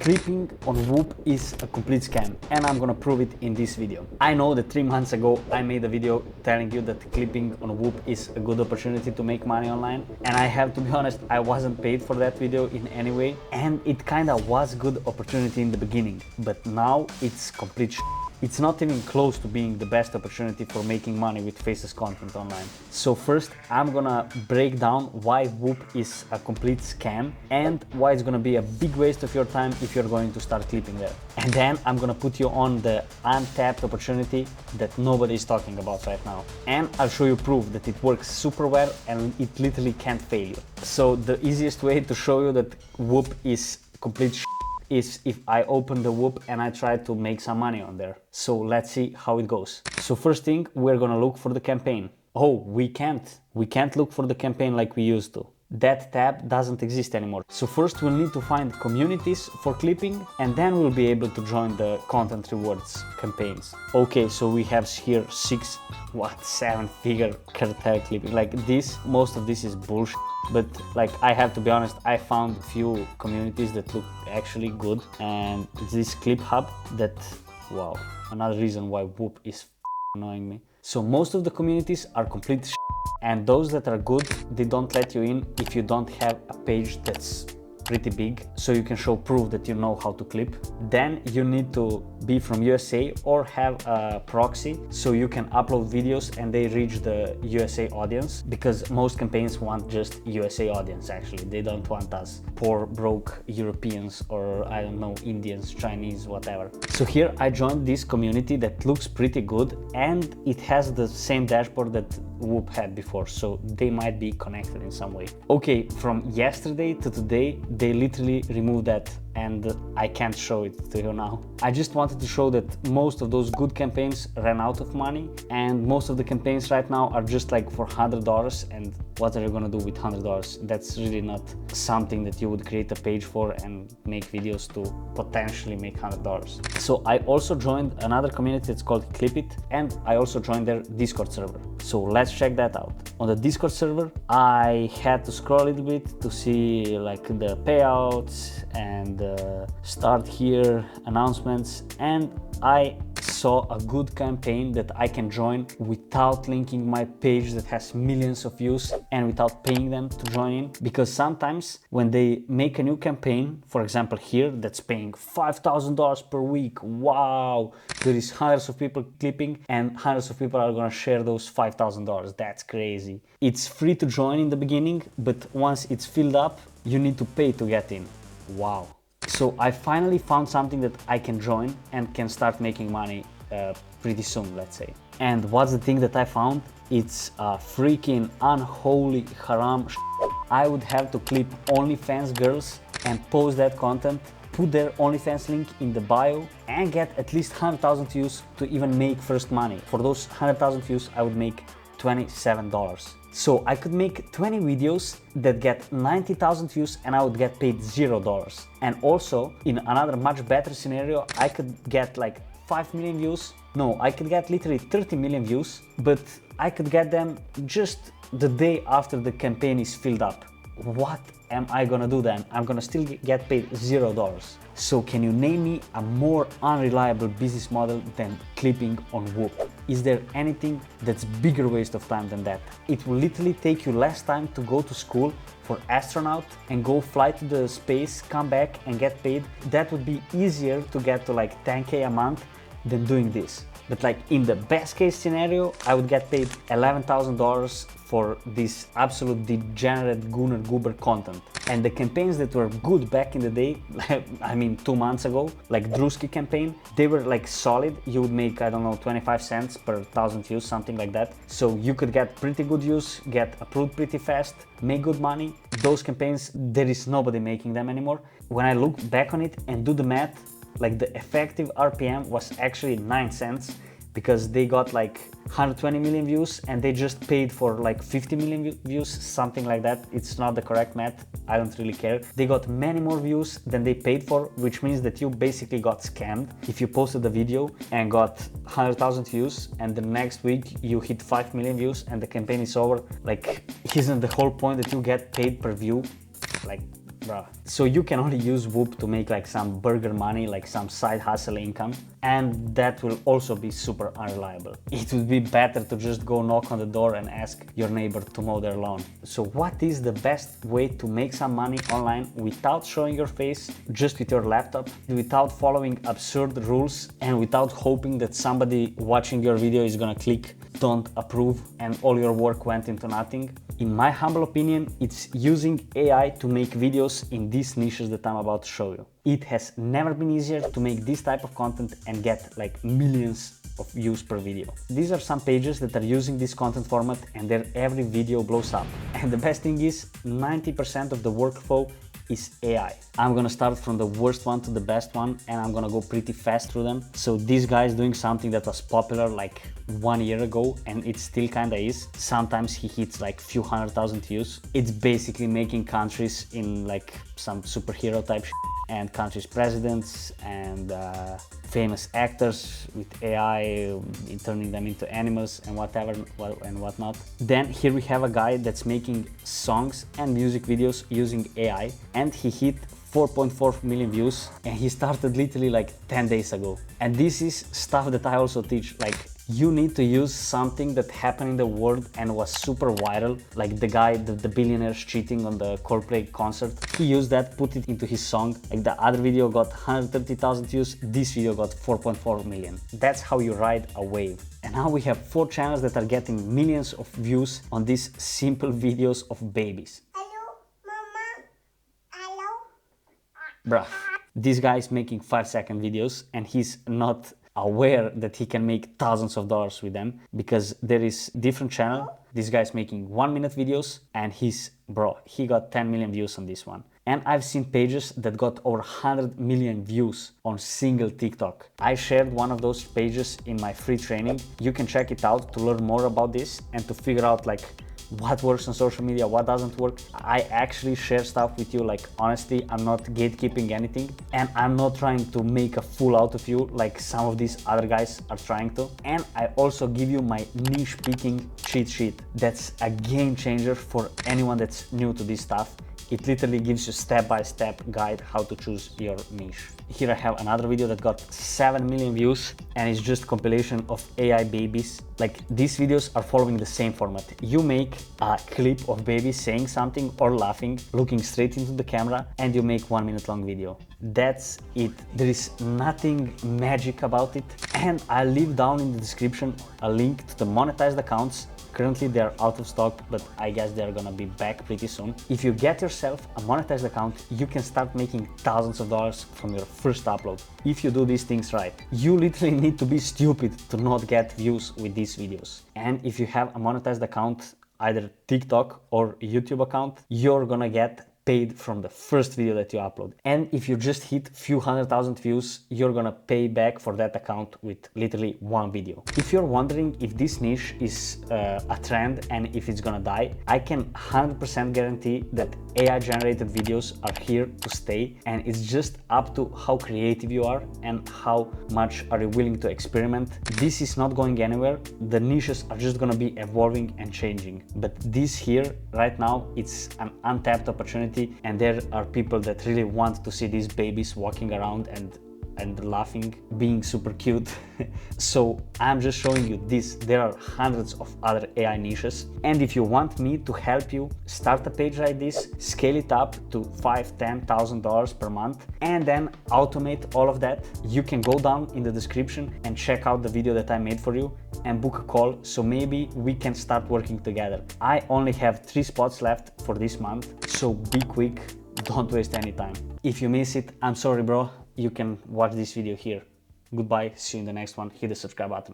Clipping on Whop is a complete scam, and I'm gonna prove it in this video. I know that 3 months ago I made a video telling you that clipping on Whop is a good opportunity to make money online, and I have to be honest, I wasn't paid for that video in any way, and it kinda was a good opportunity in the beginning, but now it's complete It's not even close to being the best opportunity for making money with faceless content online. So first, I'm gonna break down why Whop is a complete scam and why it's gonna be a big waste of your time if you're going to start clipping there. And then I'm gonna put you on the untapped opportunity that nobody is talking about right now. And I'll show you proof that it works super well and it literally can't fail you. So the easiest way to show you that Whop is complete is if I open the Whop and I try to make some money on there. So let's see how it goes. So first thing, we're gonna look for the campaign. Oh, we can't look for the campaign like we used to. That tab doesn't exist anymore. So first we'll need to find communities for clipping, and then we'll be able to join the content rewards campaigns. Okay, so we have here 7-figure cartel clipping. Like this, most of this is bullshit. But like, I have to be honest, I found few communities that look actually good, and it's this clip hub that, wow, another reason why Whop is annoying me. So most of the communities are complete and those that are good, they don't let you in if you don't have a page that's pretty big, so you can show proof that you know how to clip. Then you need to be from USA or have a proxy so you can upload videos and they reach the USA audience, because most campaigns want just USA audience actually. They don't want us poor broke Europeans or I don't know, Indians, Chinese, whatever. So here I joined this community that looks pretty good and it has the same dashboard that Whop had before, so they might be connected in some way. Okay, from yesterday to today they literally removed that and I can't show it to you now. I just wanted to show that most of those good campaigns ran out of money, and most of the campaigns right now are just like for $100, and what are you gonna do with $100? That's really not something that you would create a page for and make videos to potentially make $100. So I also joined another community that's called Clip It, and I also joined their Discord server. So let's check that out. On the Discord server, I had to scroll a little bit to see like the payouts and start here, announcements, and I saw a good campaign that I can join without linking my page that has millions of views and without paying them to join in, because sometimes when they make a new campaign, for example here, that's paying $5,000 per week, wow, there is hundreds of people clipping and hundreds of people are gonna share those $5,000. That's crazy. It's free to join in the beginning, but once it's filled up, you need to pay to get in. Wow. So I finally found something that I can join and can start making money pretty soon, let's say. And what's the thing that I found? It's a freaking unholy haram. I would have to clip OnlyFans girls and post that content, put their OnlyFans link in the bio, and get at least 100,000 views to even make first money. For those 100,000 views, I would make $27. So I could make 20 videos that get 90,000 views and I would get paid $0. And also, in another much better scenario, I could get like 5 million views. No, I could get literally 30 million views, but I could get them just the day after the campaign is filled up. What am I gonna do then? I'm gonna still get paid $0. So can you name me a more unreliable business model than clipping on Whop? Is there anything that's bigger waste of time than that? It will literally take you less time to go to school for astronaut and go fly to the space, come back and get paid. That would be easier to get to like 10K a month than doing this. But like in the best case scenario, I would get paid $11,000 for this absolute degenerate Gunnar Goober content. And the campaigns that were good back in the day, I mean 2 months ago, like Drewski campaign, they were like solid. You would make, I don't know, 25 cents per 1,000 views, something like that. So you could get pretty good views, get approved pretty fast, make good money. Those campaigns, there is nobody making them anymore. When I look back on it and do the math, like the effective RPM was actually 9 cents, because they got like 120 million views and they just paid for like 50 million views, something like that. It's not the correct math, I don't really care. They got many more views than they paid for, which means that you basically got scammed. If you posted a video and got 100,000 views and the next week you hit 5 million views and the campaign is over, like, isn't the whole point that you get paid per view? Like, Bruh. So you can only use Whoop to make like some burger money, like some side hustle income, and that will also be super unreliable. It would be better to just go knock on the door and ask your neighbor to mow their lawn. So what is the best way to make some money online without showing your face, just with your laptop, without following absurd rules, and without hoping that somebody watching your video is gonna click don't approve and all your work went into nothing? In my humble opinion, it's using AI to make videos in these niches that I'm about to show you. It has never been easier to make this type of content and get like millions of views per video. These are some pages that are using this content format and their every video blows up. And the best thing is 90% of the workflow is AI. I'm gonna start from the worst one to the best one and I'm gonna go pretty fast through them. So this guy is doing something that was popular like 1 year ago and it still kinda is. Sometimes he hits like few 100,000 views. It's basically making countries in like some superhero type and countries' presidents and famous actors with AI, turning them into animals and whatever and whatnot. Then here we have a guy that's making songs and music videos using AI and he hit 4.4 million views and he started literally like 10 days ago. And this is stuff that I also teach, like you need to use something that happened in the world and was super viral, like the guy, the billionaires cheating on the Coldplay concert. He used that, put it into his song. Like the other video got 130,000 views, this video got 4.4 million. That's how you ride a wave. And now we have 4 channels that are getting millions of views on these simple videos of babies. Hello, Mama. Hello. Bruh, this guy is making 5-second videos and he's not aware that he can make thousands of dollars with them because there is different channel. This guy is making 1-minute videos and he got 10 million views on this one. And I've seen pages that got over 100 million views on single TikTok. I shared one of those pages in my free training. You can check it out to learn more about this and to figure out like what works on social media, what doesn't work. I actually share stuff with you, like honestly, I'm not gatekeeping anything and I'm not trying to make a fool out of you like some of these other guys are trying to. And I also give you my niche picking cheat sheet. That's a game changer for anyone that's new to this stuff. It literally gives you step-by-step guide how to choose your niche. Here I have another video that got 7 million views and it's just compilation of AI babies. Like these videos are following the same format. You make a clip of babies saying something or laughing, looking straight into the camera, and you make 1-minute long video. That's it. There is nothing magic about it. And I'll leave down in the description a link to the monetized accounts. Currently they are out of stock, but I guess they're gonna be back pretty soon. If you get yourself a monetized account, you can start making thousands of dollars from your first upload. If you do these things right, you literally need to be stupid to not get views with these videos. And if you have a monetized account, either TikTok or YouTube account, you're gonna get paid from the first video that you upload. And if you just hit few 100,000 views, you're gonna pay back for that account with literally one video. If you're wondering if this niche is a trend and if it's gonna die, I can 100% guarantee that AI generated videos are here to stay, and it's just up to how creative you are and how much are you willing to experiment. This is not going anywhere. The niches are just gonna be evolving and changing. But this here right now, it's an untapped opportunity, and there are people that really want to see these babies walking around and laughing, being super cute. So I'm just showing you this. There are hundreds of other AI niches, and if you want me to help you start a page like this, scale it up to $5,000-$10,000 per month, and then automate all of that, you can go down in the description and check out the video that I made for you and book a call, so maybe we can start working together. I only have 3 spots left for this month, so be quick, don't waste any time. If you miss it, I'm sorry bro, you can watch this video here. Goodbye, see you in the next one, hit the subscribe button.